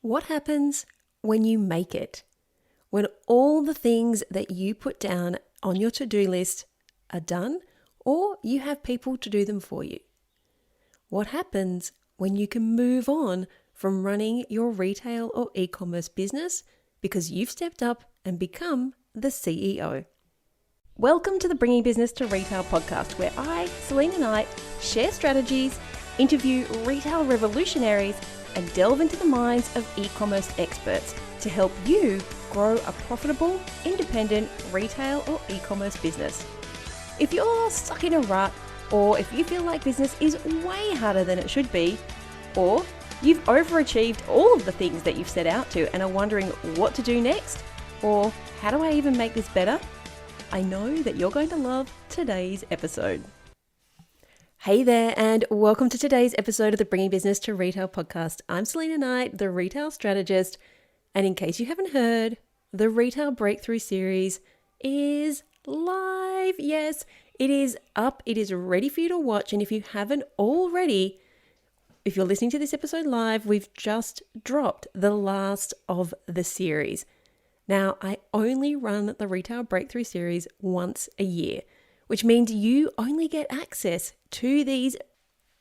What happens when you make it? When all the things that you put down on your to-do list are done, or you have people to do them for you? What happens when you can move on from running your retail or e-commerce business because you've stepped up and become the CEO? Welcome to the Bringing Business to Retail podcast, where I, Selena Knight, share strategies, interview retail revolutionaries, and delve into the minds of e-commerce experts to help you grow a profitable, independent retail or e-commerce business. If you're stuck in a rut, or if you feel like business is way harder than it should be, or you've overachieved all of the things that you've set out to and are wondering what to do next, or how do I even make this better? I know that you're going to love today's episode. Hey there, and welcome to today's episode of the Bringing Business to Retail podcast. I'm Selena Knight, the retail strategist, and in case you haven't heard, the Retail Breakthrough series is live. Yes, it is up. It is ready for you to watch, and if you haven't already, if you're listening to this episode live, we've just dropped the last of the series. Now, I only run the Retail Breakthrough series once a year, which means you only get access to these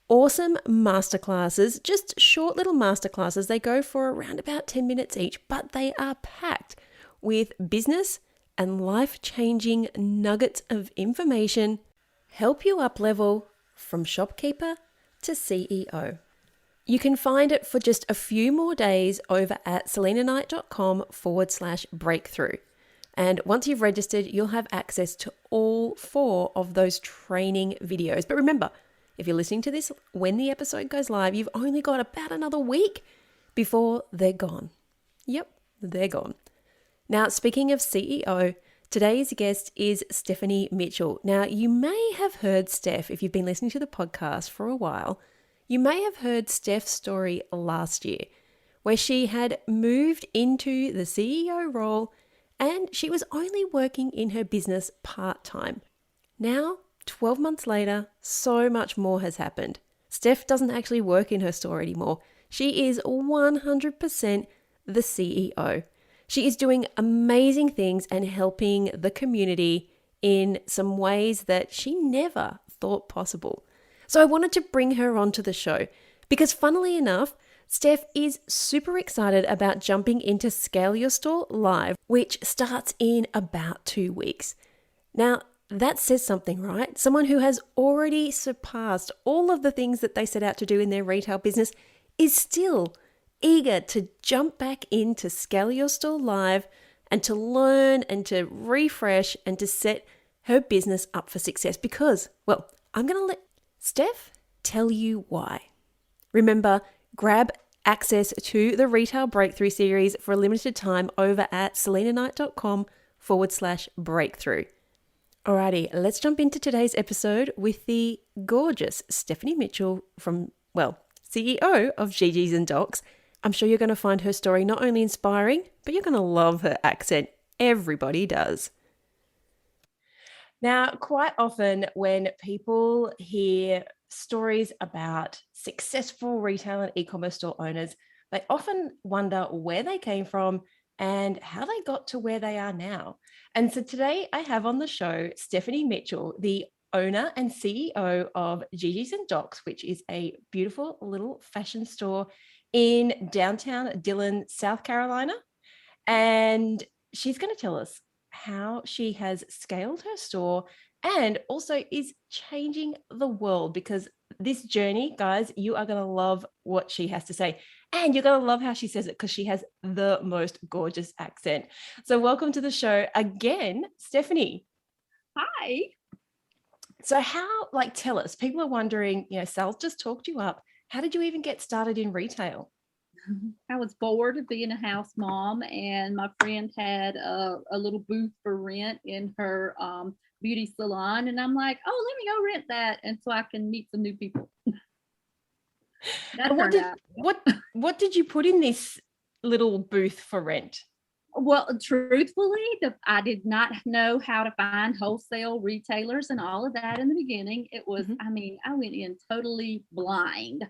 awesome masterclasses, just short little masterclasses. They go for around about 10 minutes each, but they are packed with business and life-changing nuggets of information, help you up level from shopkeeper to CEO. You can find it for just a few more days over at selenaknight.com/breakthrough. And once you've registered, you'll have access to all 4 of those training videos. But remember, if you're listening to this when the episode goes live, you've only got about another week before they're gone. Yep, they're gone. Now, speaking of CEO, today's guest is Stephanie Mitchell. Now, you may have heard Steph, if you've been listening to the podcast for a while, you may have heard Steph's story last year, where she had moved into the CEO role and she was only working in her business part-time. Now, 12 months later, so much more has happened. Steph doesn't actually work in her store anymore. She is 100% the CEO. She is doing amazing things and helping the community in some ways that she never thought possible. So I wanted to bring her onto the show because, funnily enough, Steph is super excited about jumping into Scale Your Store Live, which starts in about 2 weeks. Now, that says something, right? Someone who has already surpassed all of the things that they set out to do in their retail business is still eager to jump back into Scale Your Store Live and to learn and to refresh and to set her business up for success because, well, I'm going to let Steph tell you why. Remember, grab access to the Retail Breakthrough series for a limited time over at selenaknight.com/breakthrough. Alrighty, let's jump into today's episode with the gorgeous Stephanie Mitchell CEO of Gigi's and Docs. I'm sure you're going to find her story not only inspiring, but you're going to love her accent. Everybody does. Now, quite often when people hear stories about successful retail and e-commerce store owners, they often wonder where they came from and how they got to where they are now. And so today I have on the show Stephanie Mitchell, the owner and CEO of Gigi's and Docs, which is a beautiful little fashion store in downtown Dillon, South Carolina. And she's going to tell us how she has scaled her store and also is changing the world, because this journey, guys, you are going to love what she has to say. And you're going to love how she says it because she has the most gorgeous accent. So welcome to the show again, Stephanie. Hi. So tell us, people are wondering, Sal's just talked you up. How did you even get started in retail? I was bored of being a house mom, and my friend had a little booth for rent in her beauty salon, and I'm like, oh, let me go rent that, and so I can meet some new people. What did you put in this little booth for rent? Well, truthfully, I did not know how to find wholesale retailers and all of that in the beginning. It was, I went in totally blind.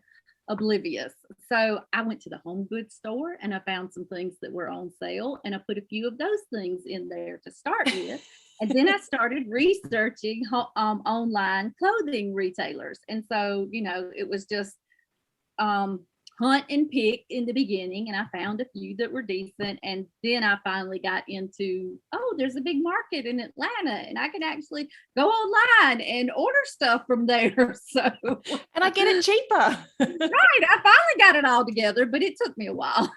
oblivious. So I went to the home goods store and I found some things that were on sale and I put a few of those things in there to start with. And then I started researching online clothing retailers. And so, it was just um, hunt and pick in the beginning, and I found a few that were decent. And then I finally got into, oh, there's a big market in Atlanta, and I can actually go online and order stuff from there. So, And I get it cheaper. right, I finally got it all together, but it took me a while.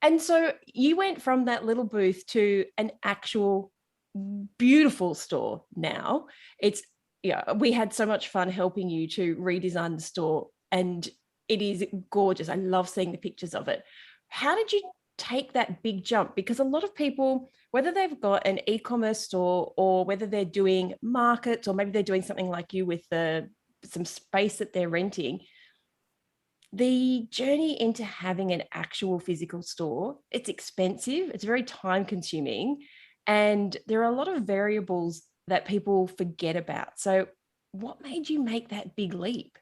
And so you went from that little booth to an actual beautiful store now. It's, yeah, we had so much fun helping you to redesign the store, and it is gorgeous. I love seeing the pictures of it. How did you take that big jump? Because a lot of people, whether they've got an e-commerce store or whether they're doing markets or maybe they're doing something like you with some space that they're renting, the journey into having an actual physical store, it's expensive, it's very time consuming, and there are a lot of variables that people forget about. So what made you make that big leap?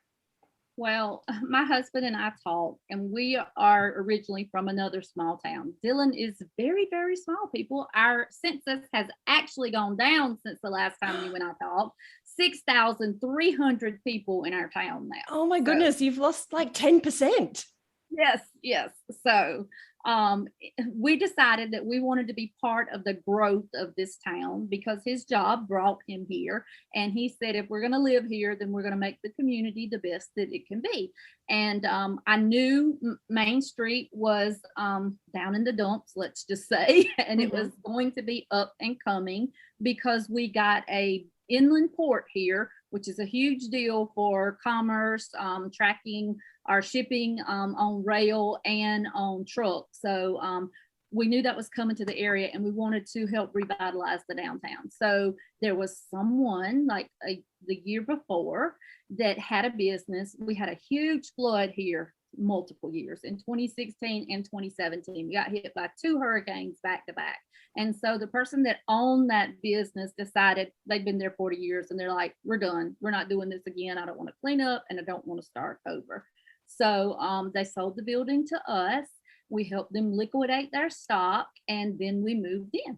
Well, my husband and I talked, and we are originally from another small town. Dillon is very, very small, people. Our census has actually gone down since the last time you and I talked. 6,300 people in our town now. Oh my So, goodness, you've lost like 10%. yes, yes. So um, we decided that we wanted to be part of the growth of this town because his job brought him here. And he said, if we're going to live here, then we're going to make the community the best that it can be. And I knew Main Street was down in the dumps, let's just say, and it was going to be up and coming because we got a inland port here, which is a huge deal for commerce, tracking our shipping on rail and on truck. So we knew that was coming to the area and we wanted to help revitalize the downtown. So there was someone like the year before that had a business. We had a huge flood here multiple years in 2016 and 2017. We got hit by 2 hurricanes back to back. And so the person that owned that business decided, they'd been there 40 years and they're like, we're done. We're not doing this again. I don't want to clean up and I don't want to start over. So they sold the building to us. We helped them liquidate their stock and then we moved in.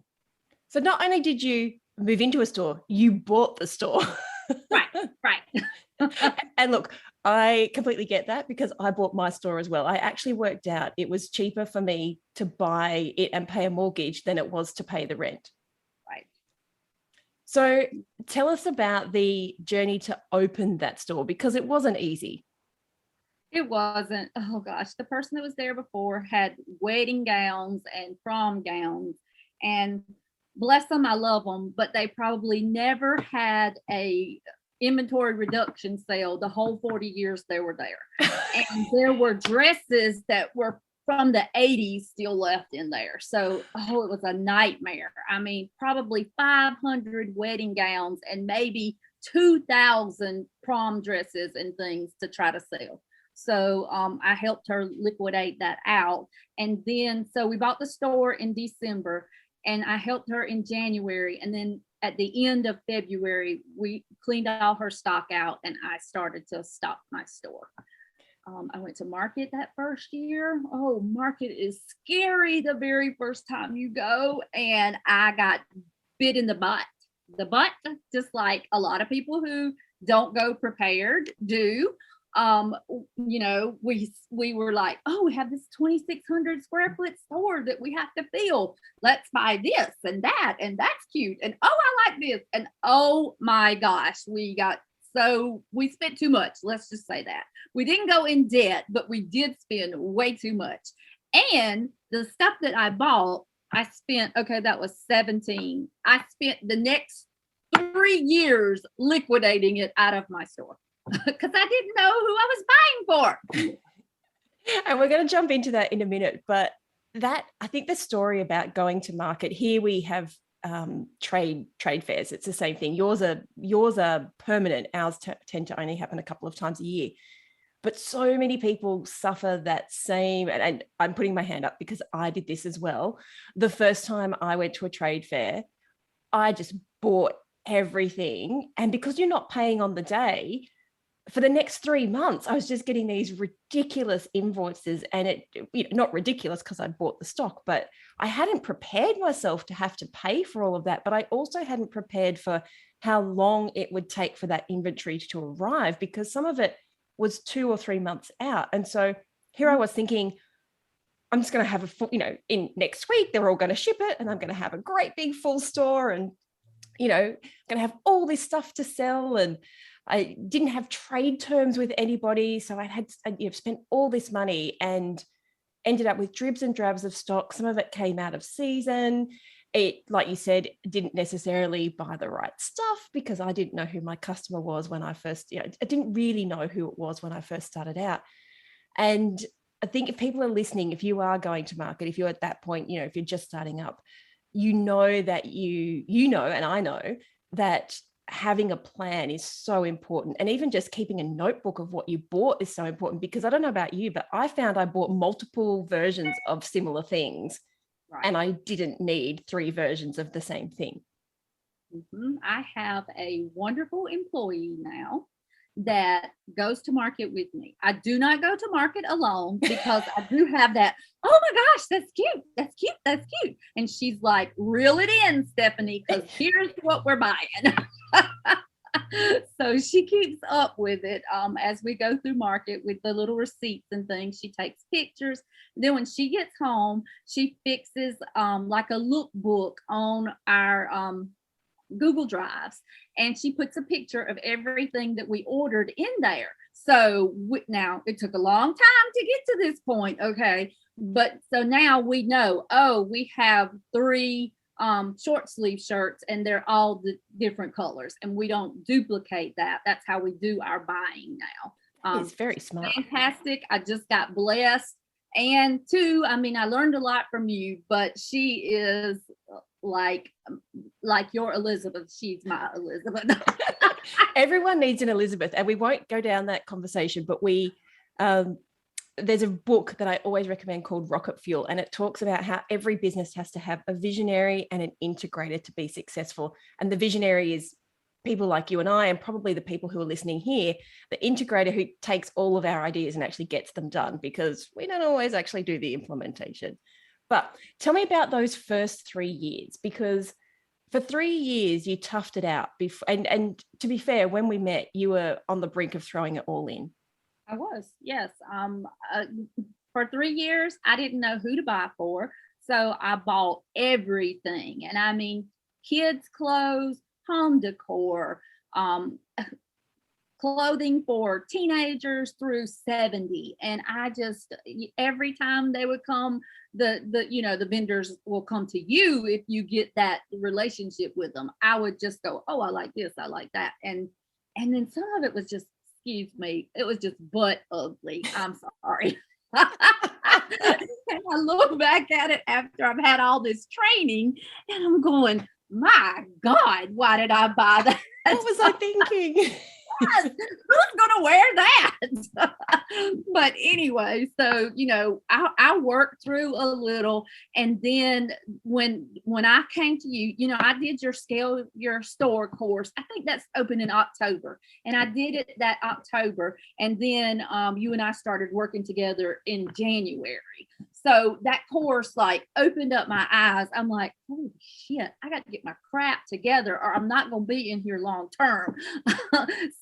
So not only did you move into a store, you bought the store. Right. And look, I completely get that because I bought my store as well. I actually worked out it was cheaper for me to buy it and pay a mortgage than it was to pay the rent. Right. So tell us about the journey to open that store because it wasn't easy. It wasn't. Oh gosh, the person that was there before had wedding gowns and prom gowns, and bless them, I love them, but they probably never had a inventory reduction sale the whole 40 years they were there. And there were dresses that were from the 80s still left in there. So, oh, it was a nightmare. I mean, probably 500 wedding gowns and maybe 2,000 prom dresses and things to try to sell. So I helped her liquidate that out. And then, so we bought the store in December and I helped her in January. And then at the end of February, we cleaned all her stock out and I started to stock my store. I went to market that first year. Oh, market is scary the very first time you go. And I got bit in the butt. The butt, just like a lot of people who don't go prepared do. We were like, oh, we have this 2,600 square foot store that we have to fill. Let's buy this and that, and that's cute. And oh, I like this. And oh my gosh, we spent too much. Let's just say that. We didn't go in debt, but we did spend way too much. And the stuff that I bought, that was 17. I spent the next 3 years liquidating it out of my store. Because I didn't know who I was buying for. And we're going to jump into that in a minute. But I think the story about going to market, here we have trade fairs. It's the same thing. Yours are permanent. Ours tend to only happen a couple of times a year. But so many people suffer that same, and I'm putting my hand up because I did this as well. The first time I went to a trade fair, I just bought everything. And because you're not paying on the day, for the next 3 months, I was just getting these ridiculous invoices, and not ridiculous because I bought the stock, but I hadn't prepared myself to have to pay for all of that. But I also hadn't prepared for how long it would take for that inventory to arrive, because some of it was 2 or 3 months out. And so here I was thinking, I'm just going to have a full, in next week, they're all going to ship it, and I'm going to have a great big full store, and, going to have all this stuff to sell. And I didn't have trade terms with anybody. So I had spent all this money and ended up with dribs and drabs of stock. Some of it came out of season. It, like you said, didn't necessarily buy the right stuff, because I didn't know who my customer was when I first, I didn't really know who it was when I first started out. And I think if people are listening, if you are going to market, if you're at that point, if you're just starting up, that and I know that having a plan is so important. And even just keeping a notebook of what you bought is so important, because I don't know about you, but I found I bought multiple versions of similar things, Right. and I didn't need 3 versions of the same thing. I have a wonderful employee now that goes to market with me. I do not go to market alone, because I do have that, oh my gosh, that's cute, that's cute, that's cute. And she's like, reel it in, Stephanie, because here's what we're buying. So she keeps up with it as we go through market with the little receipts and things. She takes pictures. Then when she gets home, she fixes like a lookbook on our Google Drives, and she puts a picture of everything that we ordered in there. So now it took a long time to get to this point. Okay. But so now we know, we have 3 short sleeve shirts, and they're all the different colors, and we don't duplicate that. That's how we do our buying now. It's very smart. Fantastic. I just got blessed. And 2, I mean, I learned a lot from you, but she is like your Elizabeth. She's my Elizabeth. Everyone needs an Elizabeth, and we won't go down that conversation, but there's a book that I always recommend called Rocket Fuel, and it talks about how every business has to have a visionary and an integrator to be successful. And the visionary is people like you and I, and probably the people who are listening here. The integrator who takes all of our ideas and actually gets them done, because we don't always actually do the implementation. But tell me about those first 3 years, because for 3 years you toughed it out. And to be fair, when we met, you were on the brink of throwing it all in. I was, yes. For 3 years, I didn't know who to buy for. So I bought everything. And I mean, kids' clothes, home decor, clothing for teenagers through 70. And I just, every time they would come, the vendors will come to you if you get that relationship with them. I would just go, oh, I like this, I like that. And then some of it was just, excuse me, it was just butt ugly. I'm sorry. And I look back at it after I've had all this training, and I'm going, my God, why did I buy that? What was I thinking? Yes, who's gonna wear that? But anyway, so I worked through a little, and then when I came to you, I did your scale your store course. I think that's open in October, and I did it that October, and then you and I started working together in January. So that course like opened up my eyes. I'm like, holy shit, I got to get my crap together, or I'm not going to be in here long term.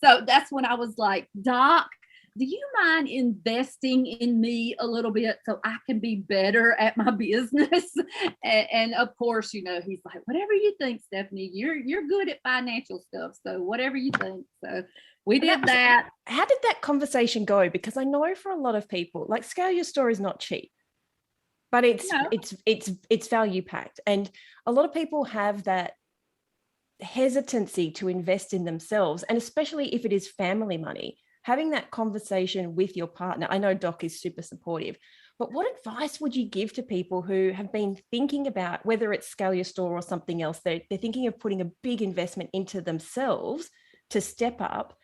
So that's when I was like, Doc, do you mind investing in me a little bit so I can be better at my business? And of course, he's like, whatever you think, Stephanie, you're good at financial stuff. So whatever you think. So we did that. How did that conversation go? Because I know for a lot of people, like, scale your store is not cheap, but it's value packed. And a lot of people have that hesitancy to invest in themselves. And especially if it is family money, having that conversation with your partner. I know Doc is super supportive, but what advice would you give to people who have been thinking about, whether it's scale your store or something else, they're thinking of putting a big investment into themselves to step up,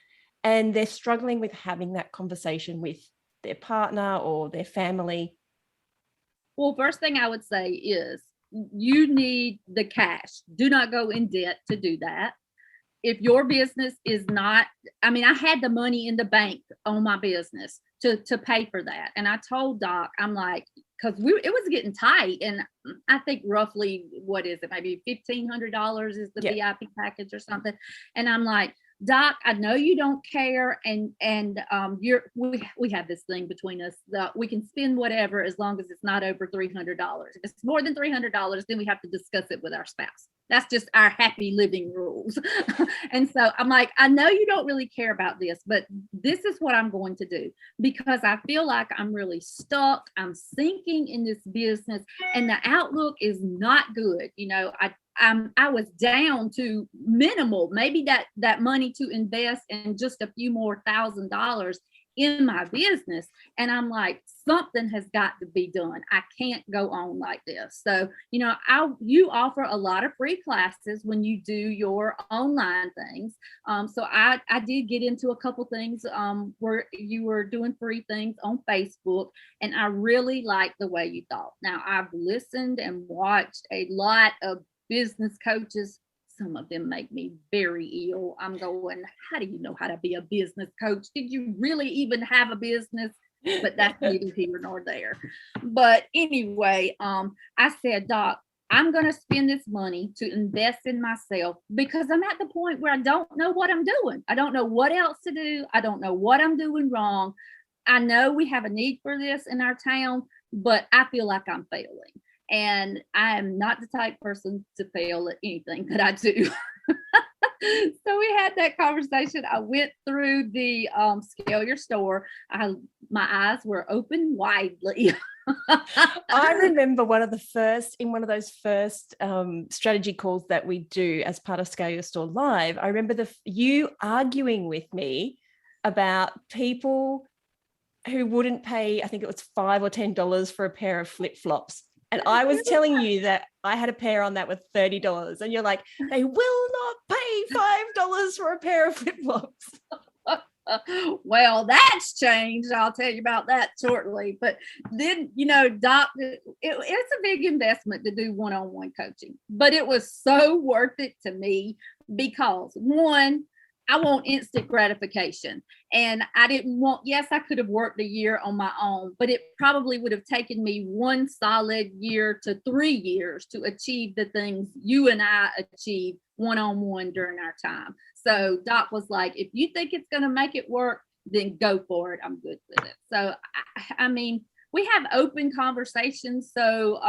and they're struggling with having that conversation with their partner or their family? Well, first thing I would say is you need the cash. Do not go in debt to do that. if your business is not, I mean, I had the money in the bank on my business to pay for that. And I told Doc, I'm like, because it was getting tight. And I think roughly, what is it? Maybe $1,500 is the VIP package or something. And I'm like, Doc, I know you don't care, and we have this thing between us that we can spend whatever as long as it's not over $300. If it's more than $300, then we have to discuss it with our spouse. That's just our happy living rules. And so I'm like, I know you don't really care about this, but this is what I'm going to do, because I feel like I'm really stuck. I'm sinking in this business, and the outlook is not good. You know, I was down to minimal, maybe that money to invest in just a few more $1,000 in my business. And I'm like, something has got to be done. I can't go on like this. So, you know, you offer a lot of free classes when you do your online things. So I did get into a couple things where you were doing free things on Facebook, and I really liked the way you thought. Now, I've listened and watched a lot of business coaches. Some of them make me very ill. I'm going, how do you know how to be a business coach? Did you really even have a business? But that's neither here nor there. But anyway, I said, Doc, I'm going to spend this money to invest in myself, because I'm at the point where I don't know what I'm doing. I don't know what else to do. I don't know what I'm doing wrong. I know we have a need for this in our town, but I feel like I'm failing. And I am not the type person to fail at anything that I do. So we had that conversation. I went through the Scale Your Store. My eyes were open widely. I remember one of those first strategy calls that we do as part of Scale Your Store Live. I remember you arguing with me about people who wouldn't pay, I think it was $5 or $10 for a pair of flip-flops. And I was telling you that I had a pair on that with $30. And you're like, they will not pay $5 for a pair of flip-flops. Well, that's changed. I'll tell you about that shortly. But then, you know, Doc, it's a big investment to do one-on-one coaching. But it was so worth it to me because, one, I want instant gratification. And I didn't want, yes, I could have worked a year on my own, but it probably would have taken me 1 solid year to 3 years to achieve the things you and I achieved one-on-one during our time. So Doc was like, if you think it's going to make it work, then go for it. I'm good with it. So, I mean, we have open conversations. So,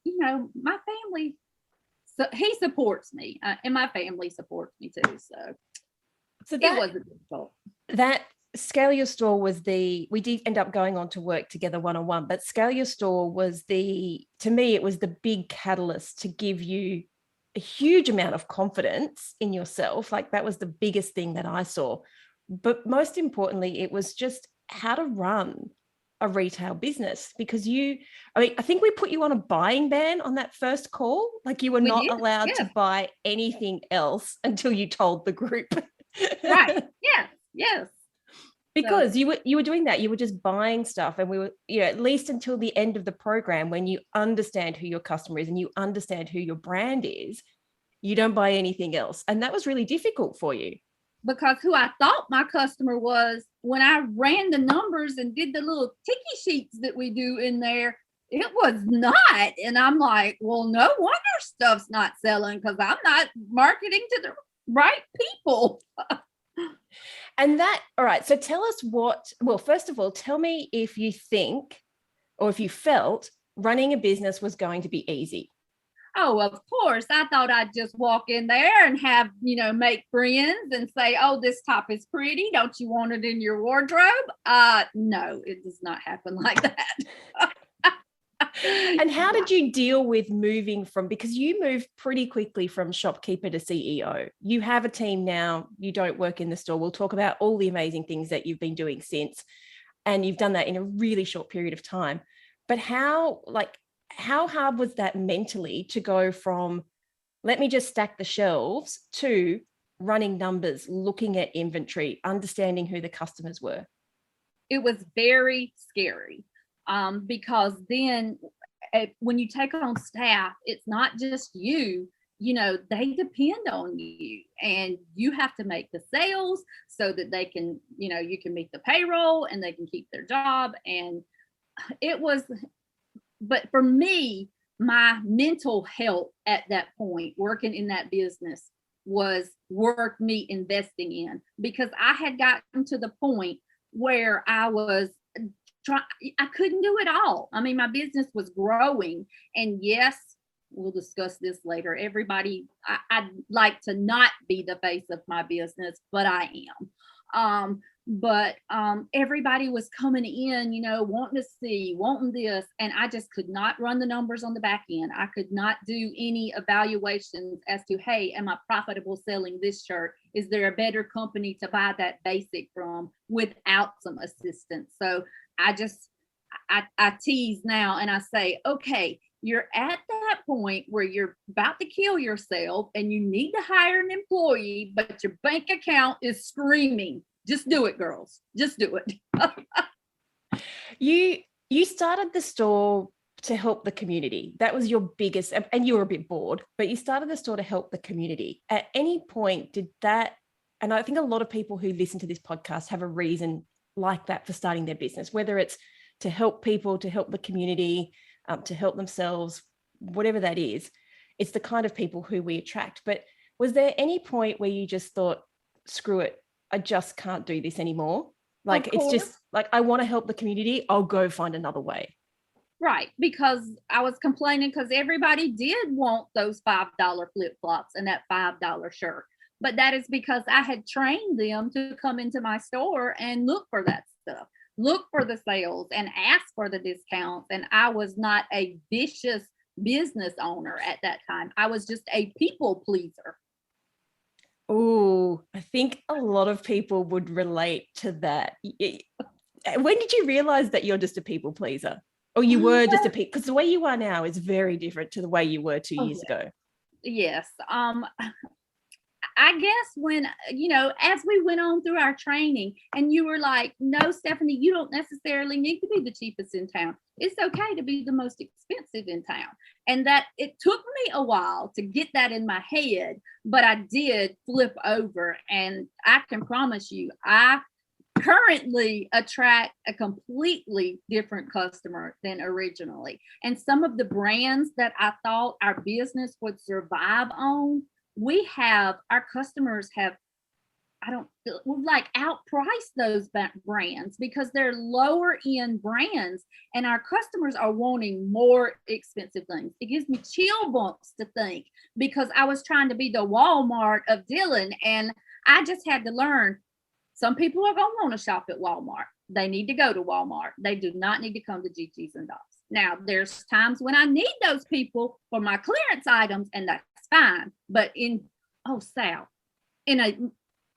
you know, my family, so he supports me and my family supports me too. So it wasn't difficult. That Scale Your Store was we did end up going on to work together one-on-one, but Scale Your Store was to me, it was the big catalyst to give you a huge amount of confidence in yourself. Like that was the biggest thing that I saw. But most importantly, it was just how to run a retail business, because I think we put you on a buying ban on that first call. Like you were not allowed to buy anything else until you told the group. Right. Yes. Because you were doing that. You were just buying stuff, and we were, you know, at least until the end of the program, when you understand who your customer is and you understand who your brand is, you don't buy anything else. And that was really difficult for you. Because who I thought my customer was, when I ran the numbers and did the little ticky sheets that we do in there, it was not. And I'm like, well, no wonder stuff's not selling, because I'm not marketing to the right people. And all right, so tell us first of all, tell me if you think, or if you felt running a business was going to be easy. Oh, of course. I thought I'd just walk in there and have, you know, make friends and say, oh, this top is pretty. Don't you want it in your wardrobe? No, it does not happen like that. And how did you deal with moving because you moved pretty quickly from shopkeeper to CEO. You have a team now. You don't work in the store. We'll talk about all the amazing things that you've been doing since, and you've done that in a really short period of time. But how hard was that mentally to go from, let me just stack the shelves, to running numbers, looking at inventory, understanding who the customers were? It was very scary. Because then when you take on staff, it's not just you. they depend on you, and you have to make the sales so that they can, you can meet the payroll and they can keep their job. And it was, but for me, my mental health at that point, working in that business, was worth me investing in, because I had gotten to the point where I was trying, I couldn't do it all. I mean, my business was growing, and yes, we'll discuss this later. Everybody, I'd like to not be the face of my business, but I am. But everybody was coming in, wanting to see, wanting this, and I just could not run the numbers on the back end. I could not do any evaluations as to, hey, am I profitable selling this shirt? Is there a better company to buy that basic from without some assistance? So I tease now and I say, okay, you're at that point where you're about to kill yourself and you need to hire an employee, but your bank account is screaming, just do it, girls. Just do it. You started the store to help the community. That was your biggest, and you were a bit bored, but you started the store to help the community. At any point did that, and I think a lot of people who listen to this podcast have a reason like that for starting their business, whether it's to help people, to help the community, to help themselves, whatever that is. It's the kind of people who we attract. But was there any point where you just thought, screw it, I just can't do this anymore? Like, it's just like, I want to help the community, I'll go find another way. Right, because I was complaining because everybody did want those $5 flip-flops and that $5 shirt. But that is because I had trained them to come into my store and look for that stuff, look for the sales and ask for the discounts. And I was not a vicious business owner at that time. I was just a people pleaser. Oh, I think a lot of people would relate to that. When did you realize that you're just a people pleaser? Or you were just a people, because the way you are now is very different to the way you were 2 years ago. Yes. I guess when, as we went on through our training and you were like, no, Stephanie, you don't necessarily need to be the cheapest in town. It's okay to be the most expensive in town. And that it took me a while to get that in my head, but I did flip over. And I can promise you, I currently attract a completely different customer than originally. And some of the brands that I thought our business would survive on, our customers have, we've like outpriced those brands because they're lower end brands, and our customers are wanting more expensive things. It gives me chill bumps to think, because I was trying to be the Walmart of Dillon, and I just had to learn, some people are going to want to shop at Walmart. They need to go to Walmart. They do not need to come to GG's and Docs. Now, there's times when I need those people for my clearance items, and that's fine. But Sal, in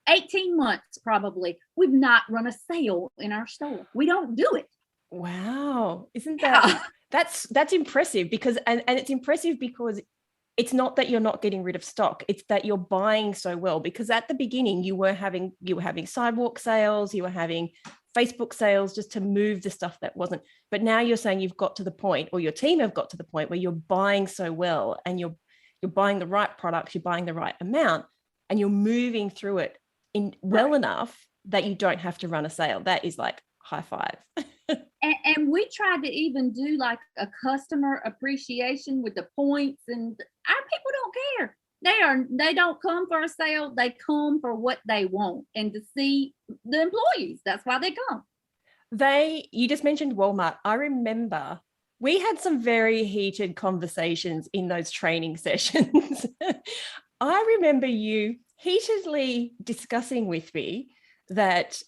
18 months probably, we've not run a sale in our store. We don't do it. Wow. Isn't that's impressive, because and it's impressive because it's not that you're not getting rid of stock, it's that you're buying so well. Because at the beginning you were having sidewalk sales, you were having Facebook sales just to move the stuff that wasn't. But now you're saying you've got to the point, or your team have got to the point, where you're buying so well, and you're buying the right products, you're buying the right amount, and you're moving through it well enough that you don't have to run a sale. That is like high five. And we tried to even do like a customer appreciation with the points, and our people don't care. They don't come for a sale. They come for what they want and to see the employees. That's why they come. You just mentioned Walmart. I remember we had some very heated conversations in those training sessions. I remember you heatedly discussing with me that,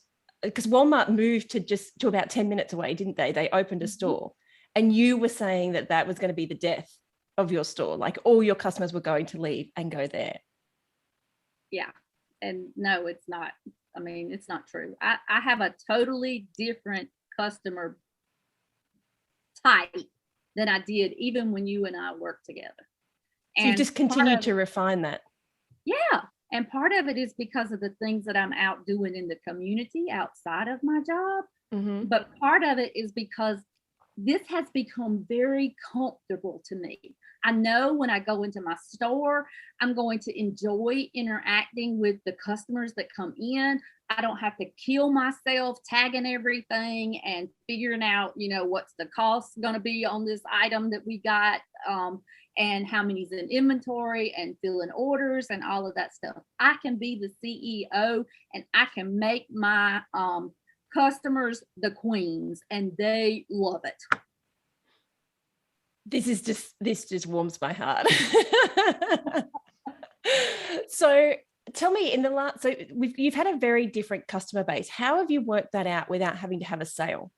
because Walmart moved to about 10 minutes away, didn't they? They opened a store, and you were saying that was going to be the death of your store. Like, all your customers were going to leave and go there. Yeah. And no, it's not. I mean, it's not true. I have a totally different customer type than I did even when you and I worked together. So you've just continued to refine that. Yeah. And part of it is because of the things that I'm out doing in the community outside of my job. Mm-hmm. But part of it is because this has become very comfortable to me. I know when I go into my store, I'm going to enjoy interacting with the customers that come in. I don't have to kill myself tagging everything and figuring out, what's the cost going to be on this item that we got, and how many's in inventory and filling orders and all of that stuff. I can be the CEO and I can make my customers the queens, and they love it. This just warms my heart. So tell me, you've had a very different customer base. How have you worked that out without having to have a sale?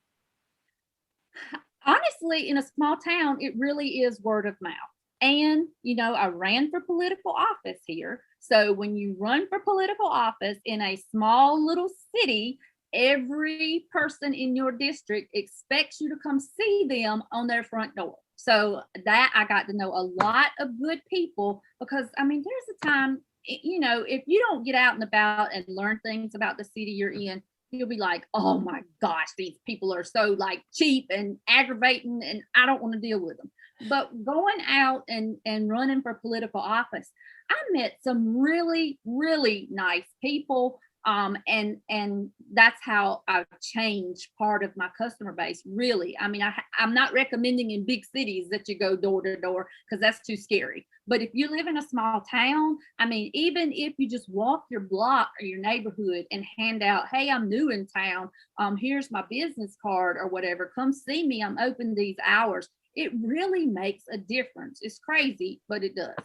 Honestly, in a small town, it really is word of mouth. And, I ran for political office here. So when you run for political office in a small little city, every person in your district expects you to come see them on their front door. So that I got to know a lot of good people, because there's a time, if you don't get out and about and learn things about the city you're in, you'll be like, oh my gosh, these people are so like cheap and aggravating and I don't want to deal with them. But going out and running for political office, I met some really, really nice people. And that's how I've changed part of my customer base. Really, I'm not recommending in big cities that you go door to door, because that's too scary. But if you live in a small town, even if you just walk your block or your neighborhood and hand out, hey, I'm new in town, here's my business card or whatever, come see me, I'm open these hours. It really makes a difference. It's crazy, but it does.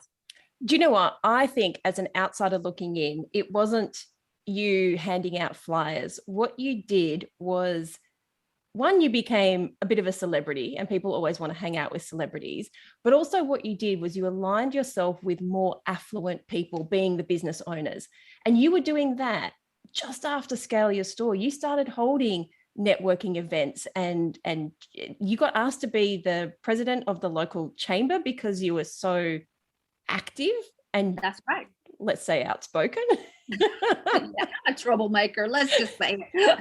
Do you know what? I think as an outsider looking in, it wasn't you handing out flyers. What you did was, one, you became a bit of a celebrity, and people always want to hang out with celebrities. But also what you did was you aligned yourself with more affluent people, being the business owners. And you were doing that just after Scale Your Store. You started holding networking events, and you got asked to be the president of the local chamber because you were so active and, that's right, let's say, outspoken. I'm a troublemaker, let's just say it.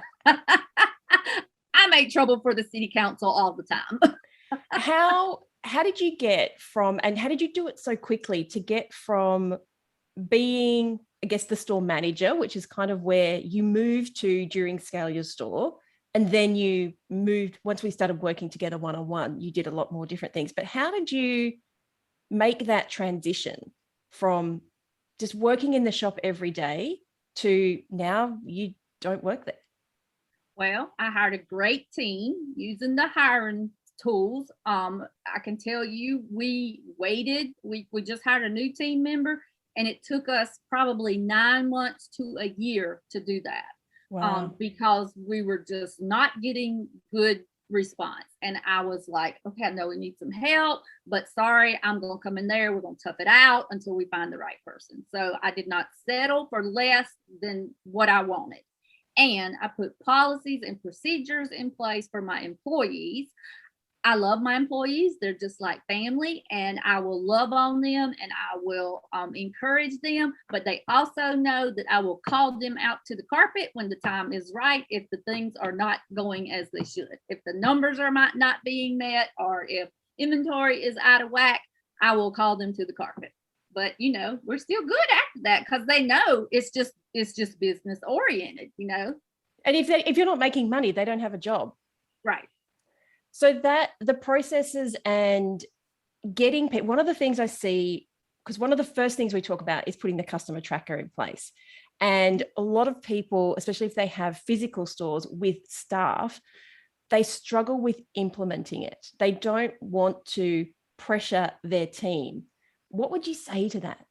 I make trouble for the city council all the time. How did you get from, and how did you do it so quickly to get from being, I guess, the store manager, which is kind of where you moved to during Scale Your Store, and then you moved, once we started working together one-on-one, you did a lot more different things. But how did you make that transition from just working in the shop every day to now you don't work there? Well, I hired a great team using the hiring tools. I can tell you, we waited. We just hired a new team member, and it took us probably 9 months to a year to do that. Wow. Because we were just not getting good response. And I was like, okay, I know we need some help, but sorry, I'm going to come in there. We're going to tough it out until we find the right person. So I did not settle for less than what I wanted. And I put policies and procedures in place for my employees. I love my employees. They're just like family, and I will love on them and I will encourage them. But they also know that I will call them out to the carpet when the time is right if the things are not going as they should. If the numbers are not being met, or if inventory is out of whack, I will call them to the carpet. But we're still good after that, because they know it's just business oriented. And if you're not making money, they don't have a job. Right. So that the processes and getting people, one of the things I see, because one of the first things we talk about is putting the customer tracker in place. And a lot of people, especially if they have physical stores with staff, they struggle with implementing it. They don't want to pressure their team. What would you say to that?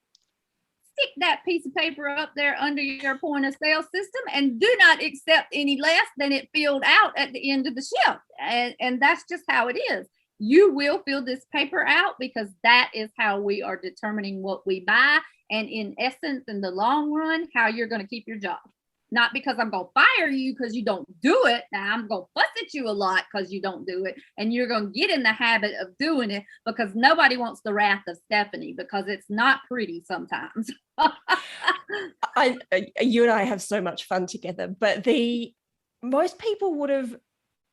Stick that piece of paper up there under your point of sale system and do not accept any less than it filled out at the end of the shift. And that's just how it is. You will fill this paper out, because that is how we are determining what we buy. And in essence, in the long run, how you're going to keep your job. Not because I'm going to fire you because you don't do it. Now I'm going to fuss at you a lot because you don't do it. And you're going to get in the habit of doing it, because nobody wants the wrath of Stephanie, because it's not pretty sometimes. You and I have so much fun together, but most people would have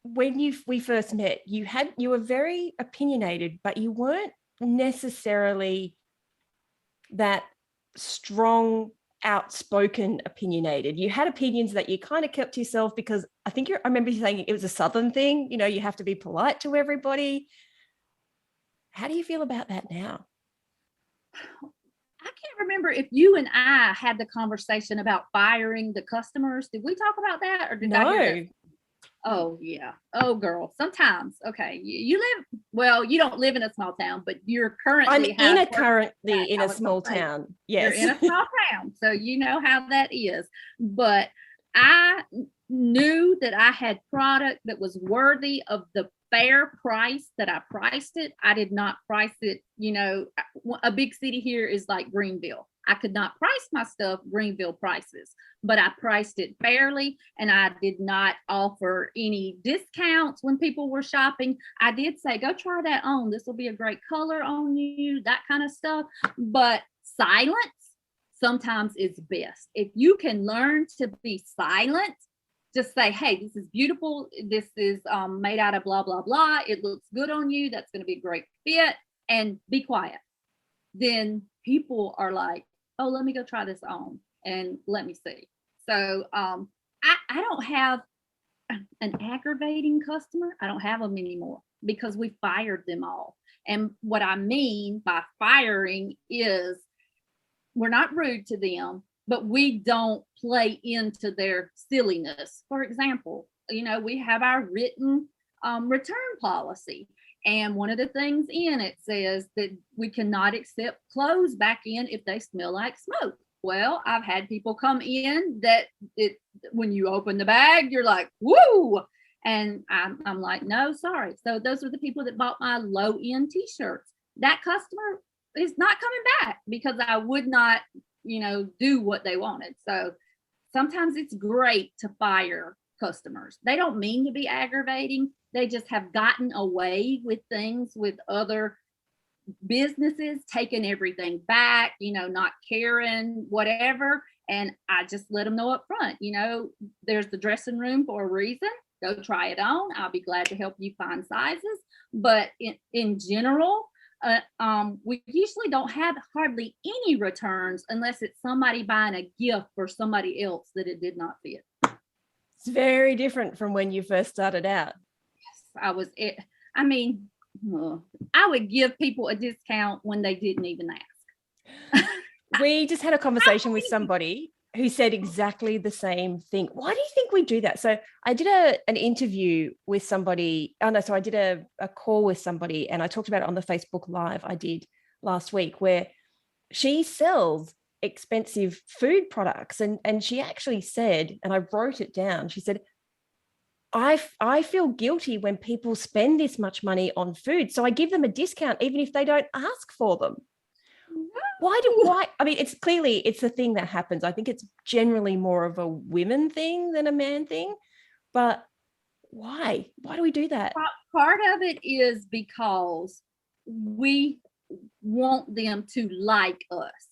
when we first met, you were very opinionated, but you weren't necessarily that strong, outspoken opinionated. You had opinions that you kind of kept to yourself because I remember you saying it was a Southern thing. You have to be polite to everybody. How do you feel about that now? I can't remember if you and I had the conversation about firing the customers. Did we talk about that, or did I hear that? No, Oh yeah. Oh girl. Sometimes. Okay. You live, well, you don't live in a small town, but you're I'm currently in have a worked currently at, in I a was gonna small say, town. you're Yes. in a small town, so you know how that is. But I knew that I had product that was worthy of the fair price that I priced it. I did not price it, a big city here is like Greenville. I could not price my stuff Greenville prices, but I priced it fairly, and I did not offer any discounts when people were shopping. I did say, go try that on. This will be a great color on you, that kind of stuff. But silence sometimes is best. If you can learn to be silent, just say, hey, this is beautiful. This is made out of blah, blah, blah. It looks good on you. That's going to be a great fit. And be quiet. Then people are like, oh, let me go try this on and let me see. So I don't have an aggravating customer. I don't have them anymore because we fired them all. And what I mean by firing is we're not rude to them, but we don't play into their silliness. For example, we have our written return policy. And one of the things in it says that we cannot accept clothes back in if they smell like smoke. Well, I've had people come in that when you open the bag, you're like, woo. And I'm like, no, sorry. So those are the people that bought my low end t-shirts. That customer is not coming back because I would not, do what they wanted. So sometimes it's great to fire customers. They don't mean to be aggravating. They just have gotten away with things with other businesses, taking everything back, not caring, whatever. And I just let them know up front, there's the dressing room for a reason. Go try it on. I'll be glad to help you find sizes. But in general, we usually don't have hardly any returns unless it's somebody buying a gift for somebody else that it did not fit. It's very different from when you first started out. Yes, I mean, I would give people a discount when they didn't even ask. We just had a conversation with somebody who said exactly the same thing. Why do you think we do that? So I did an interview with somebody. Oh no, so I did a call with somebody, and I talked about it on the Facebook Live I did last week, where she sells expensive food products. And she actually said, and I wrote it down, she said, I feel guilty when people spend this much money on food. So I give them a discount even if they don't ask for them. Why? I mean, it's a thing that happens. I think it's generally more of a women thing than a man thing. But why? Why do we do that? Part of it is because we want them to like us.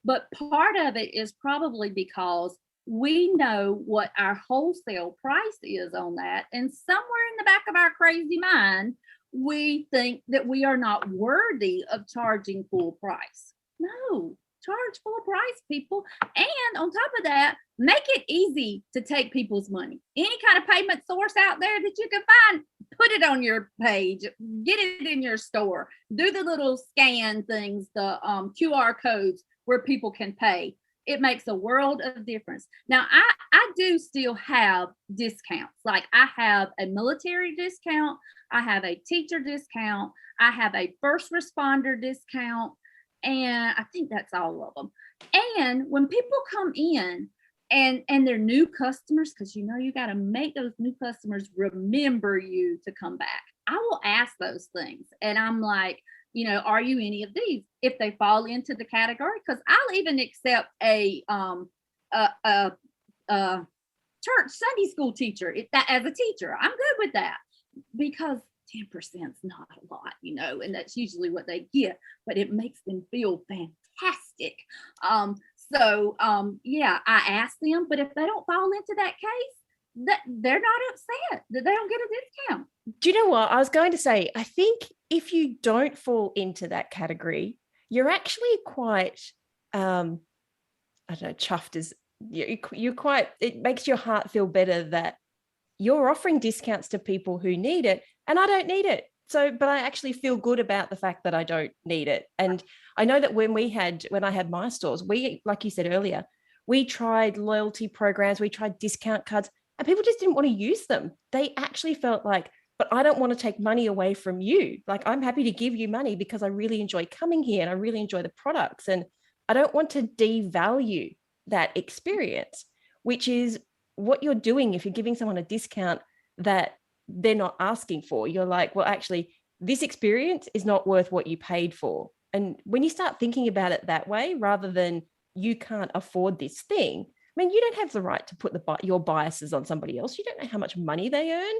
But part of it is probably because we know what our wholesale price is on that. And somewhere in the back of our crazy mind, we think that we are not worthy of charging full price. No, charge full price, people. And on top of that, make it easy to take people's money. Any kind of payment source out there that you can find, put it on your page, get it in your store, do the little scan things, the QR codes where people can pay. It makes a world of difference. Now, I do still have discounts. Like I have a military discount, I have a teacher discount, I have a first responder discount, and I think that's all of them. And when people come in and they're new customers, because you got to make those new customers remember you to come back. I will ask those things, and I'm like, are you any of these? If they fall into the category, because I'll even accept a church Sunday school teacher as a teacher. I'm good with that because 10% is not a lot, and that's usually what they get, but it makes them feel fantastic. Yeah, I ask them, but if they don't fall into that case, that they're not upset that they don't get a discount. Do you know what? I was going to say, I think if you don't fall into that category, you're actually quite, I don't know, chuffed is, you're quite, it makes your heart feel better that you're offering discounts to people who need it and I don't need it. So, but I actually feel good about the fact that I don't need it. And I know that when I had my stores, we, like you said earlier, we tried loyalty programs, we tried discount cards, and people just didn't want to use them. They actually felt like, but I don't want to take money away from you. Like, I'm happy to give you money because I really enjoy coming here and I really enjoy the products. And I don't want to devalue that experience, which is what you're doing if you're giving someone a discount that they're not asking for. You're like, well, actually, this experience is not worth what you paid for. And when you start thinking about it that way, rather than you can't afford this thing, I mean, you don't have the right to put your biases on somebody else. You don't know how much money they earn.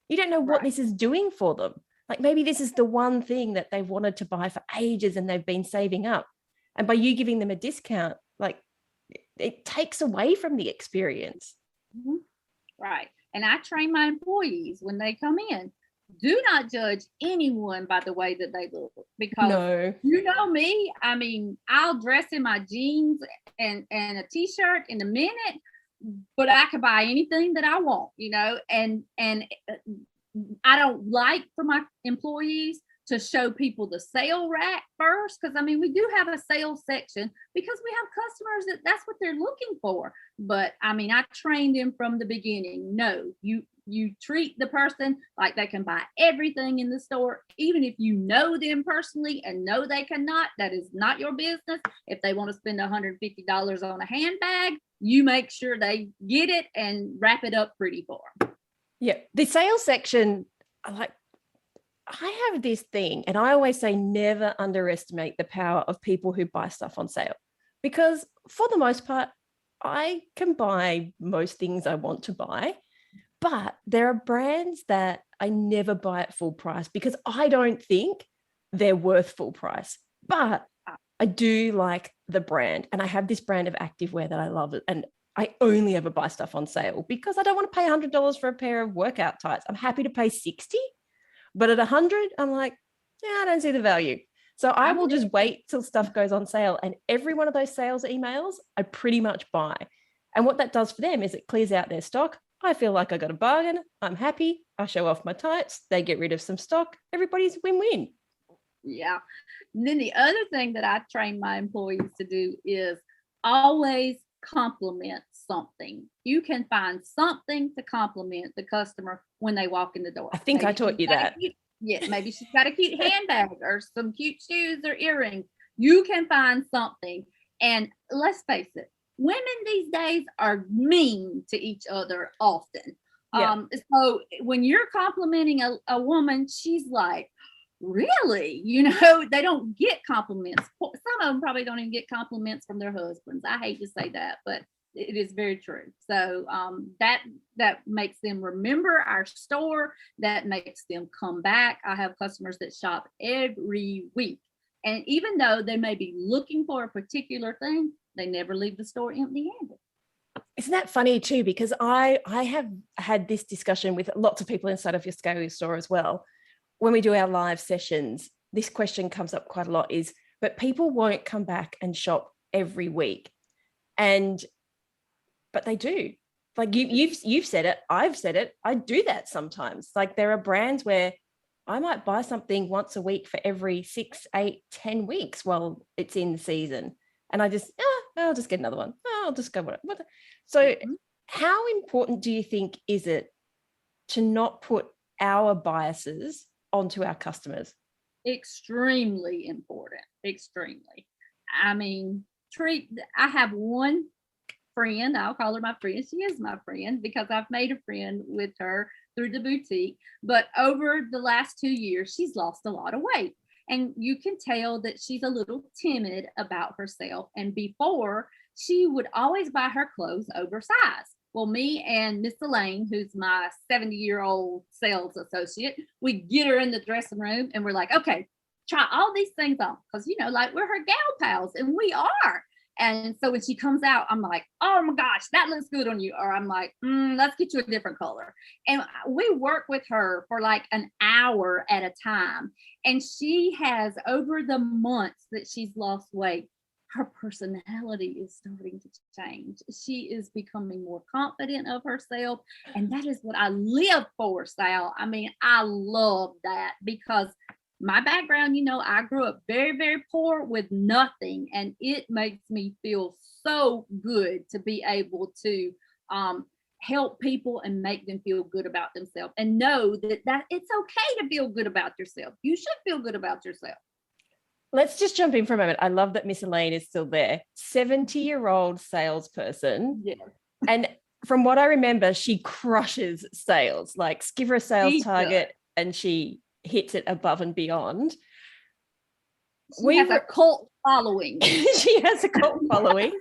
You don't know what Right. this is doing for them. Like, maybe this is the one thing that they've wanted to buy for ages and they've been saving up. And by you giving them a discount, like, it takes away from the experience. Mhm. Right. And I train my employees when they come in, do not judge anyone by the way that they look, because No. you know me. I mean, I'll dress in my jeans and a t-shirt in a minute, but I could buy anything that I want, and I don't like for my employees to show people the sale rack first, because I mean we do have a sales section because we have customers that's what they're looking for. But I mean, I trained them from the beginning. No, you treat the person like they can buy everything in the store, even if you know them personally and know they cannot. That is not your business. If they want to spend $150 on a handbag, you make sure they get it and wrap it up pretty for them. Yeah. The sales section, I have this thing, and I always say never underestimate the power of people who buy stuff on sale, because for the most part, I can buy most things I want to buy, but there are brands that I never buy at full price because I don't think they're worth full price. But I do like the brand, and I have this brand of activewear that I love, and I only ever buy stuff on sale because I don't want to pay $100 for a pair of workout tights. I'm happy to pay 60, but at 100, I'm like, yeah, I don't see the value. So I I'm will with just you. wait till stuff goes on sale. And every one of those sales emails, I pretty much buy. And what that does for them is it clears out their stock. I feel like I got a bargain. I'm happy. I show off my tights. They get rid of some stock. Everybody's win-win. Yeah. And then the other thing that I train my employees to do is always compliment something. You can find something to compliment the customer when they walk in the door. I think I Maybe she's taught you got a that. cute, yeah, maybe she's got a cute handbag or some cute shoes or earrings. You can find something. And let's face it, women these days are mean to each other often. Yeah. So when you're complimenting a woman, she's like, really? They don't get compliments. Some of them probably don't even get compliments from their husbands. I hate to say that, but it is very true. So that makes them remember our store. That makes them come back. I have customers that shop every week, and even though they may be looking for a particular thing, they never leave the store empty-handed. Isn't that funny too? Because I have had this discussion with lots of people inside of your Scaley store as well. When we do our live sessions, this question comes up quite a lot is, but people won't come back and shop every week. But they do. Like you've said it, I've said it. I do that sometimes. Like, there are brands where I might buy something once a week for every 6, 8, 10 weeks while it's in season. And I just, I'll just get another one. I'll just go with it. So Mhm. how important do you think is it to not put our biases onto our customers? Extremely important. Extremely. I mean, I have one friend. I'll call her my friend. She is my friend because I've made a friend with her through the boutique. But over the last 2 years, she's lost a lot of weight. And you can tell that she's a little timid about herself. And before, she would always buy her clothes oversized. Well, me and Miss Elaine, who's my 70-year-old sales associate, we get her in the dressing room and we're like, okay, try all these things on. Because, like, we're her gal pals, and we are. And so when she comes out, I'm like, oh my gosh, that looks good on you. Or I'm like, let's get you a different color. And we work with her for like an hour at a time. And she has, over the months that she's lost weight, her personality is starting to change. She is becoming more confident of herself. And that is what I live for, Sal. I mean, I love that because my background, I grew up very, very poor with nothing. And it makes me feel so good to be able to help people and make them feel good about themselves and know that it's okay to feel good about yourself. You should feel good about yourself. Let's just jump in for a moment. I love that Miss Elaine is still there. 70-year-old salesperson. Yeah. And from what I remember, she crushes sales. Like, give her a sales target and she hits it above and beyond. She has a cult following. She has a cult following.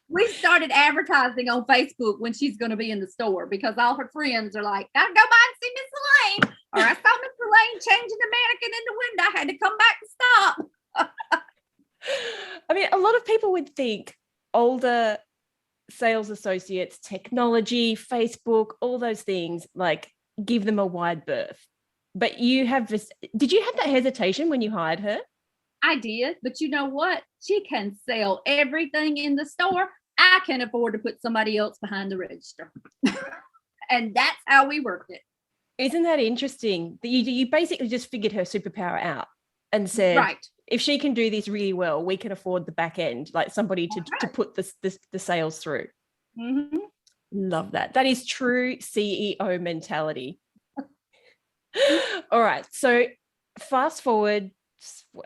We started advertising on Facebook when she's going to be in the store because all her friends are like, gotta go by and see Miss Elaine. Or I saw Miss Elaine changing the mannequin in the window. I had to come back and stop. I mean, a lot of people would think older sales associates, technology, Facebook, all those things, like, give them a wide berth. But you have this, did you have that hesitation when you hired her? I did, but you know what? She can sell everything in the store. I can afford to put somebody else behind the register. And that's how we worked it. Isn't that interesting? That you basically just figured her superpower out and said, right, if she can do this really well, we can afford the back end, like somebody to put the sales through. Mm-hmm. Love that. That is true CEO mentality. All right. So fast forward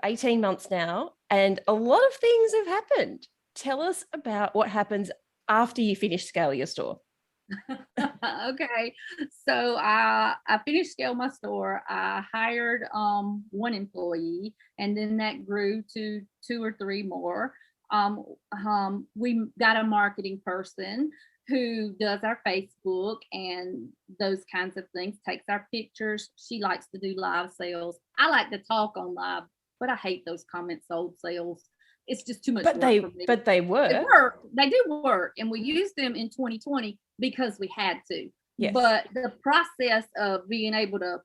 18 months now, and a lot of things have happened. Tell us about what happens after you finish scaling your store. Okay. So I finished scaling my store. I hired one employee, and then that grew to 2 or 3 more. We got a marketing person who does our Facebook and those kinds of things, takes our pictures. She likes to do live sales. I like to talk on live, but I hate those comment sold sales. It's just too much work for me. But they work. They do work. And we used them in 2020 because we had to. Yes. But the process of being able to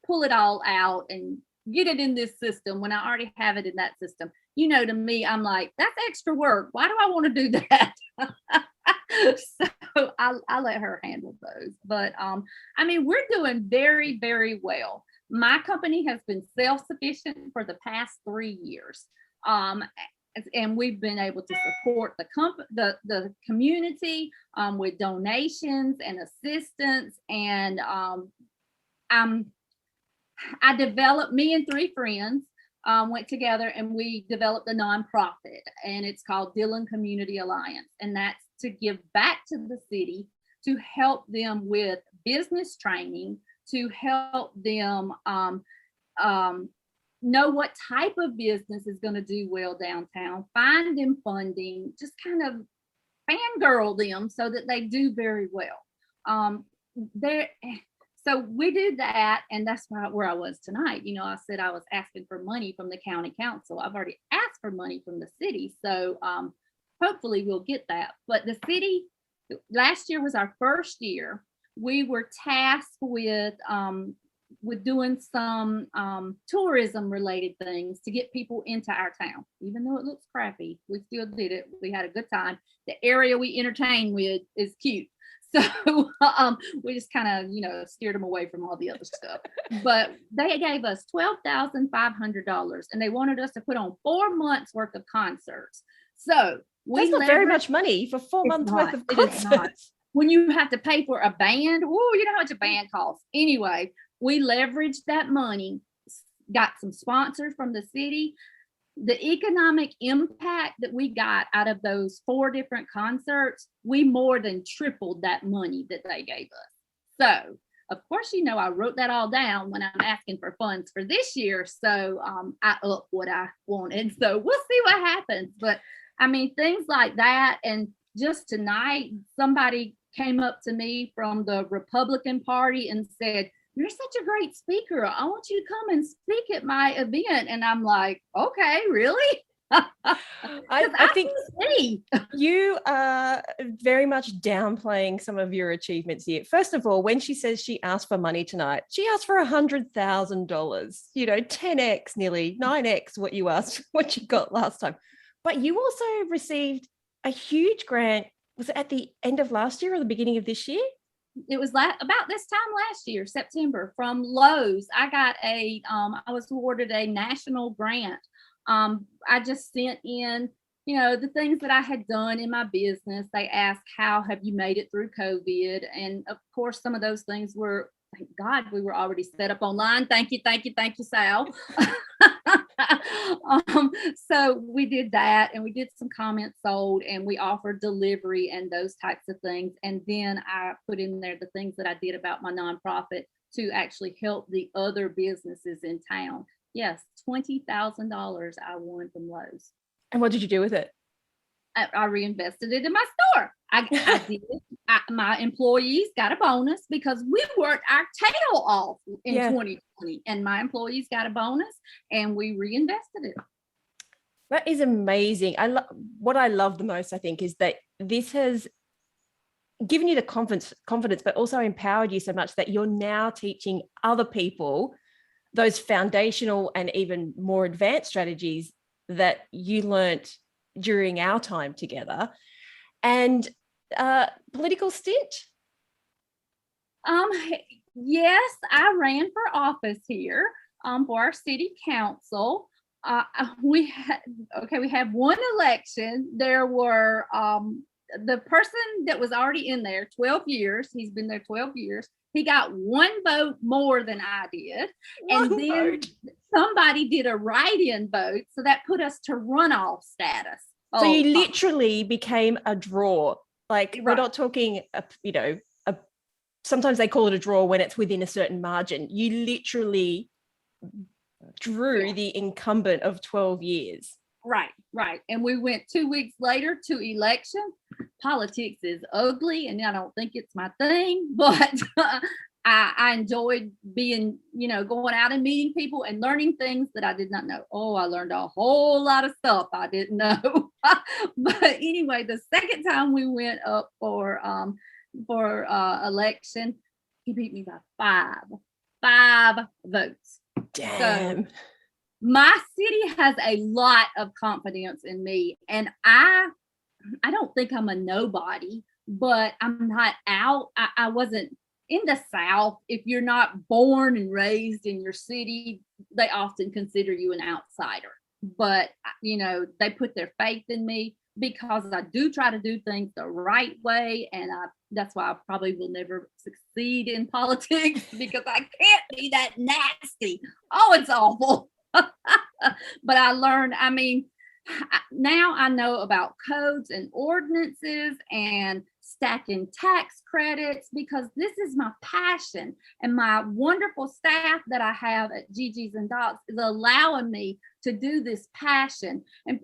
pull it all out and get it in this system when I already have it in that system, to me, I'm like, that's extra work. Why do I want to do that? So I let her handle those. But I mean, we're doing very, very well. My company has been self-sufficient for the past 3 years. And we've been able to support the community with donations and assistance. And I developed, me and 3 friends went together and we developed a nonprofit, and it's called Dillon Community Alliance. And that's to give back to the city, to help them with business training, to help them know what type of business is going to do well downtown, find them funding, just kind of fangirl them so that they do very well. So we did that, and that's where I was tonight. I said I was asking for money from the county council. I've already asked for money from the city, so hopefully we'll get that. But the city, last year was our first year. We were tasked with doing some tourism related things to get people into our town. Even though it looks crappy, we still did it. We had a good time. The area we entertain with is cute. So we just kind of, steered them away from all the other stuff. But they gave us $12,500, and they wanted us to put on 4 months worth of concerts. So that's not very much money for 4 months worth of concerts. When you have to pay for a band, you know how much a band costs. Anyway, we leveraged that money, got some sponsors from the city. The economic impact that we got out of those 4 different concerts, we more than tripled that money that they gave us. So, of course, I wrote that all down when I'm asking for funds for this year. So I upped what I wanted. So we'll see what happens. But I mean, things like that. And just tonight, somebody came up to me from the Republican Party and said, "You're such a great speaker. I want you to come and speak at my event." And I'm like, okay, really? I think me. you are very much downplaying some of your achievements here. First of all, when she says she asked for money tonight, she asked for $100,000, 10x, nearly 9x what you asked, what you got last time. But you also received a huge grant. Was it at the end of last year or the beginning of this year? It was about this time last year, September, from Lowe's. I was awarded a national grant. I just sent in, the things that I had done in my business. They asked, how have you made it through COVID? And of course, some of those things were, thank God, we were already set up online. Thank you, Sal. So we did that, and we did some comments sold, and we offered delivery and those types of things. And then I put in there the things that I did about my nonprofit to actually help the other businesses in town. Yes, $20,000 I won from Lowe's. And what did you do with it? I reinvested it in my store. I did. My employees got a bonus because we worked our tail off in 2020, and my employees got a bonus, and we reinvested it. That is amazing. What I love the most, I think, is that this has given you the confidence, but also empowered you so much that you're now teaching other people those foundational and even more advanced strategies that you learnt during our time together. And political stint? Yes, I ran for office here for our city council. We had one election. There were the person that was already in there 12 years. He's been there 12 years. He got one vote more than I did. And then somebody did a write-in vote. So that put us to runoff status. So you literally became a draw. Like, we're not talking, sometimes they call it a draw when it's within a certain margin. You literally drew the incumbent of 12 years. Right. And we went 2 weeks later to election. Politics is ugly, and I don't think it's my thing, but I enjoyed being, going out and meeting people and learning things that I did not know. Oh, I learned a whole lot of stuff I didn't know. But anyway, the second time we went up for election, he beat me by five votes. Damn. So, my city has a lot of confidence in me, and I don't think I'm a nobody, but I'm not out. I wasn't in the South. If you're not born and raised in your city, they often consider you an outsider. But, they put their faith in me because I do try to do things the right way. And that's why I probably will never succeed in politics, because I can't be that nasty. Oh, it's awful. But I learned, now I know about codes and ordinances and stacking tax credits, because this is my passion, and my wonderful staff that I have at Gigi's and Doc's is allowing me to do this passion. And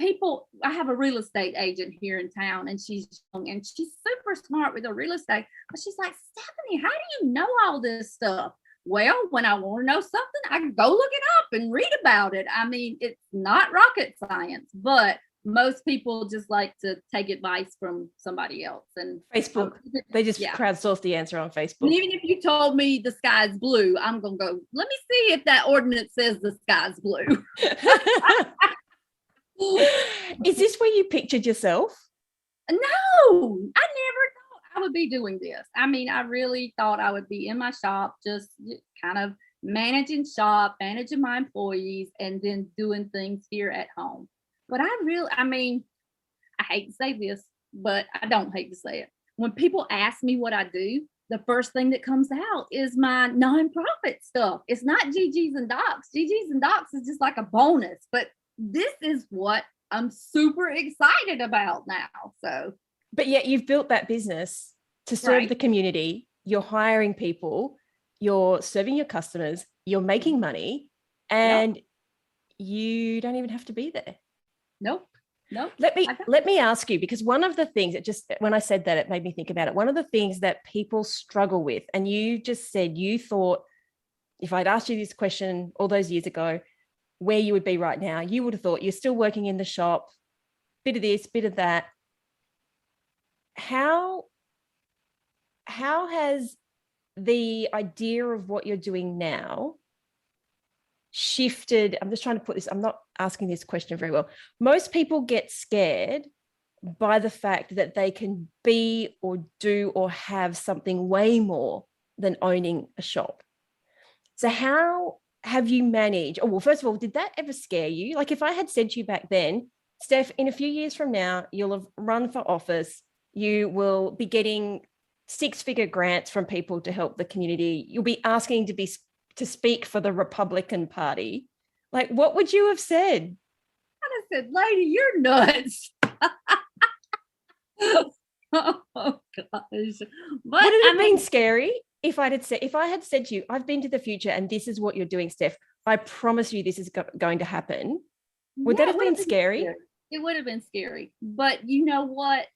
I have a real estate agent here in town, and she's young and she's super smart with her real estate, but she's like, Stephanie, how do you know all this stuff? Well, when I want to know something, I can go look it up and read about it. It's not rocket science, but most people just like to take advice from somebody else. And Facebook, they just crowdsource the answer on Facebook. And even if you told me the sky's blue, I'm going to go, let me see if that ordinance says the sky's blue. Is this where you pictured yourself? No, I never thought I would be doing this. I really thought I would be in my shop, just kind of managing my employees, and then doing things here at home. But I hate to say this, but I don't hate to say it. When people ask me what I do, the first thing that comes out is my nonprofit stuff. It's not Gigi's and Doc's. Gigi's and Doc's is just like a bonus, but this is what I'm super excited about now. So, but yet you've built that business to serve the community. You're hiring people, you're serving your customers, you're making money, and you don't even have to be there. Nope. Let me ask you, because one of the things that just, when I said that, it made me think about it. One of the things that people struggle with, and you just said you thought, if I'd asked you this question all those years ago, where you would be right now. You would have thought you're still working in the shop, bit of this, bit of that. How has the idea of what you're doing now shifted? I'm just trying to put this, I'm not asking this question very well. Most people get scared by the fact that they can be or do or have something way more than owning a shop. So how have you managed? Oh, well, first of all, did that ever scare you? Like if I had said to you back then, Steph, in a few years from now, you'll have run for office, you will be getting six-figure grants from people to help the community, you'll be asking to speak for the Republican Party. Like, what would you have said? I said, lady, you're nuts. Oh gosh. But Would it have been scary if I had said to you, I've been to the future and this is what you're doing, Steph, I promise you this is going to happen? Would that have been scary? It would have been scary. But you know what?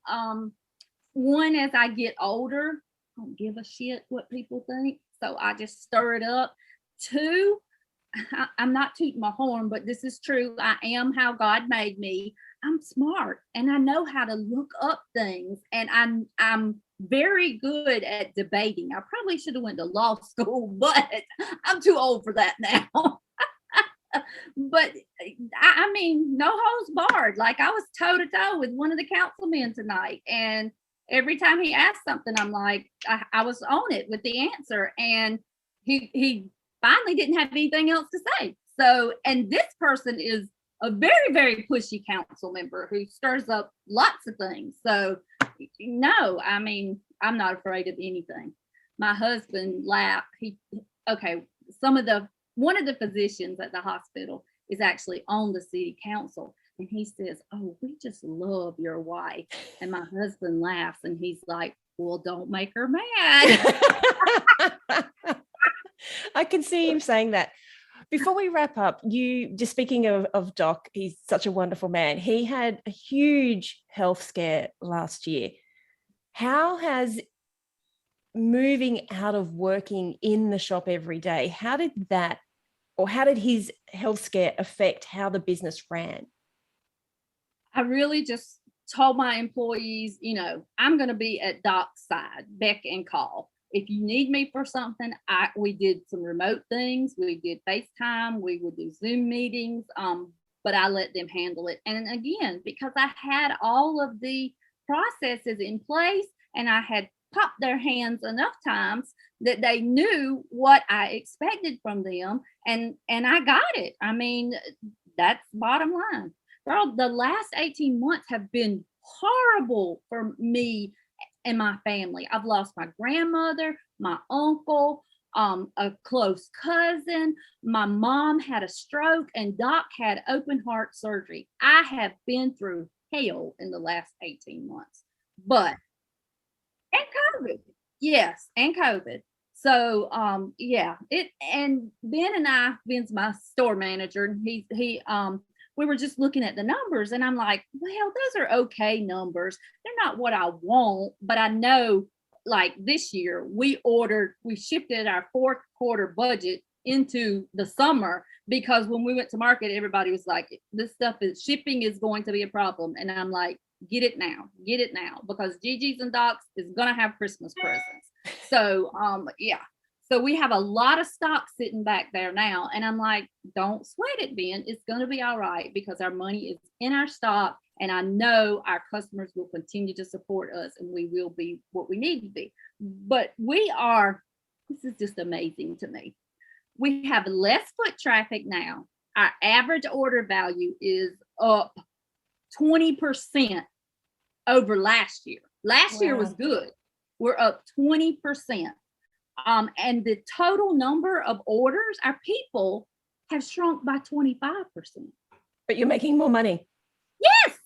One, as I get older, I don't give a shit what people think. So I just stir it up. Two, I'm not tooting my horn, but this is true. I am how God made me. I'm smart and I know how to look up things, and I'm very good at debating. I probably should have went to law school, but I'm too old for that now. But I mean, no holds barred. Like I was toe to toe with one of the councilmen tonight, and every time he asked something, I'm like, I was on it with the answer, and he finally didn't have anything else to say. So, and this person is a very, very pushy council member who stirs up lots of things. So, no, I mean, I'm not afraid of anything. My husband laughed. One of the physicians at the hospital is actually on the city council. And he says, oh, we just love your wife. And my husband laughs and he's like, well, don't make her mad. I can see him saying that. Before we wrap up, you just speaking of Doc, he's such a wonderful man. He had a huge health scare last year. How has moving out of working in the shop every day, how did his health scare affect how the business ran? I really just told my employees, I'm going to be at Doc's side, beck and call. If you need me for something, we did some remote things. We did FaceTime. We would do Zoom meetings, but I let them handle it. And again, because I had all of the processes in place and I had popped their hands enough times that they knew what I expected from them. And I got it. I mean, that's bottom line. Girl, the last 18 months have been horrible for me and my family. I've lost my grandmother, my uncle, a close cousin. My mom had a stroke and Doc had open heart surgery. I have been through hell in the last 18 months. And COVID. Yes, and COVID. So and Ben's my store manager, and he we were just looking at the numbers and I'm like, well, those are okay numbers. They're not what I want, but I know like this year we shifted our fourth quarter budget into the summer because when we went to market, everybody was like, shipping is going to be a problem. And I'm like, get it now, because Gigi's and Doc's is going to have Christmas presents. So, So we have a lot of stock sitting back there now. And I'm like, don't sweat it, Ben. It's going to be all right because our money is in our stock. And I know our customers will continue to support us and we will be what we need to be. But this is just amazing to me. We have less foot traffic now. Our average order value is up 20% over last year. Last year was good. We're up 20%. And the total number of orders, our people have shrunk by 25%. But you're making more money. Yes.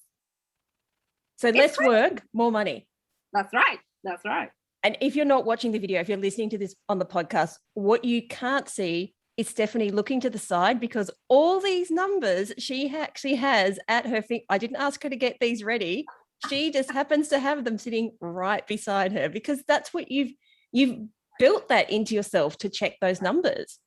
So less work, more money. That's right. And if you're not watching the video, if you're listening to this on the podcast, what you can't see is Stephanie looking to the side because all these numbers she actually has at her feet. I didn't ask her to get these ready. She just happens to have them sitting right beside her because that's what you've built that into yourself to check those numbers.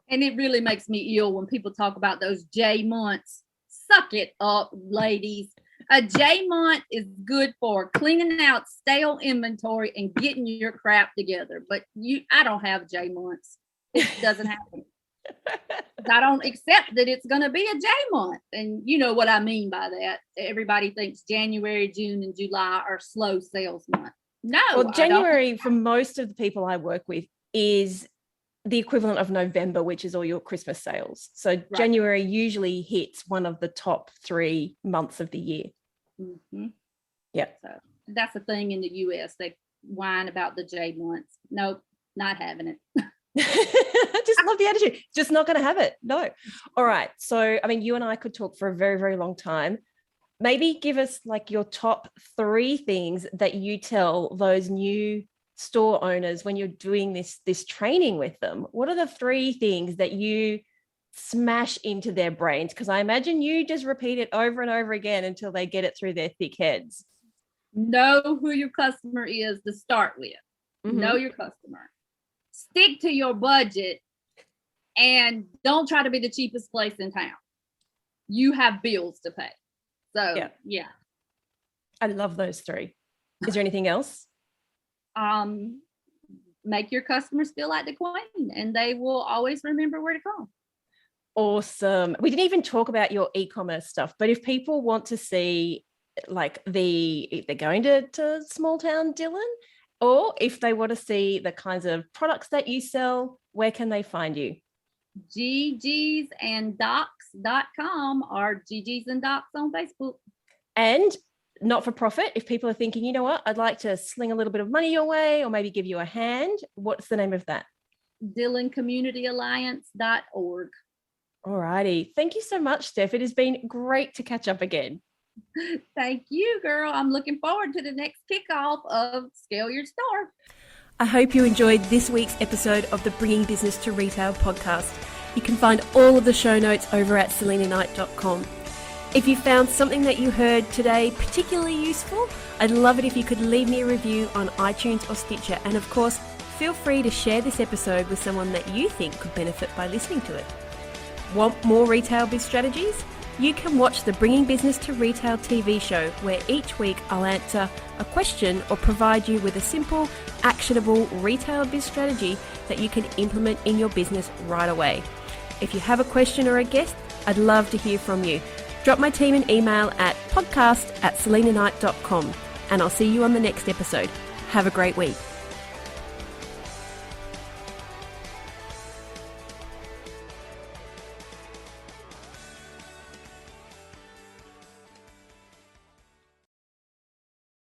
And it really makes me ill when people talk about those J months. Suck it up, ladies. A J month is good for cleaning out stale inventory and getting your crap together. But I don't have J months. It doesn't happen. I don't accept that it's going to be a J month. And you know what I mean by that. Everybody thinks January, June, and July are slow sales months. No. Well, January, for most of the people I work with, is the equivalent of November, which is all your Christmas sales. So right. January usually hits one of the top 3 months of the year. Mm-hmm. Yeah. So that's the thing in the US. They whine about the J months. Nope, not having it. Just love the attitude. Just not going to have it. No. All right. So, I mean, you and I could talk for a very, very long time. Maybe give us like your top 3 things that you tell those new store owners when you're doing this training with them. What are the 3 things that you smash into their brains? Because I imagine you just repeat it over and over again until they get it through their thick heads. Know who your customer is to start with. Mm-hmm. Know your customer. Stick to your budget and don't try to be the cheapest place in town. You have bills to pay. So yeah. I love those 3. Is there anything else? Make your customers feel like the queen and they will always remember where to come. Awesome. We didn't even talk about your e-commerce stuff, but if people want to see like if they're going to small town Dillon, or if they want to see the kinds of products that you sell, where can they find you? ggsanddocs.com or GGs and Docs on Facebook. And not for profit, if people are thinking, you know what, I'd like to sling a little bit of money your way or maybe give you a hand, what's the name of that? DillonCommunityAlliance.org. All righty. Thank you so much, Steph. It has been great to catch up again. Thank you, girl. I'm looking forward to the next kickoff of Scale Your Store. I hope you enjoyed this week's episode of the Bringing Business to Retail podcast. You can find all of the show notes over at selinaknight.com. If you found something that you heard today particularly useful, I'd love it if you could leave me a review on iTunes or Stitcher. And of course, feel free to share this episode with someone that you think could benefit by listening to it. Want more retail biz strategies? You can watch the Bringing Business to Retail TV show, where each week I'll answer a question or provide you with a simple, actionable retail biz strategy that you can implement in your business right away. If you have a question or a guest, I'd love to hear from you. Drop my team an email at podcast@selinaknight.com and I'll see you on the next episode. Have a great week.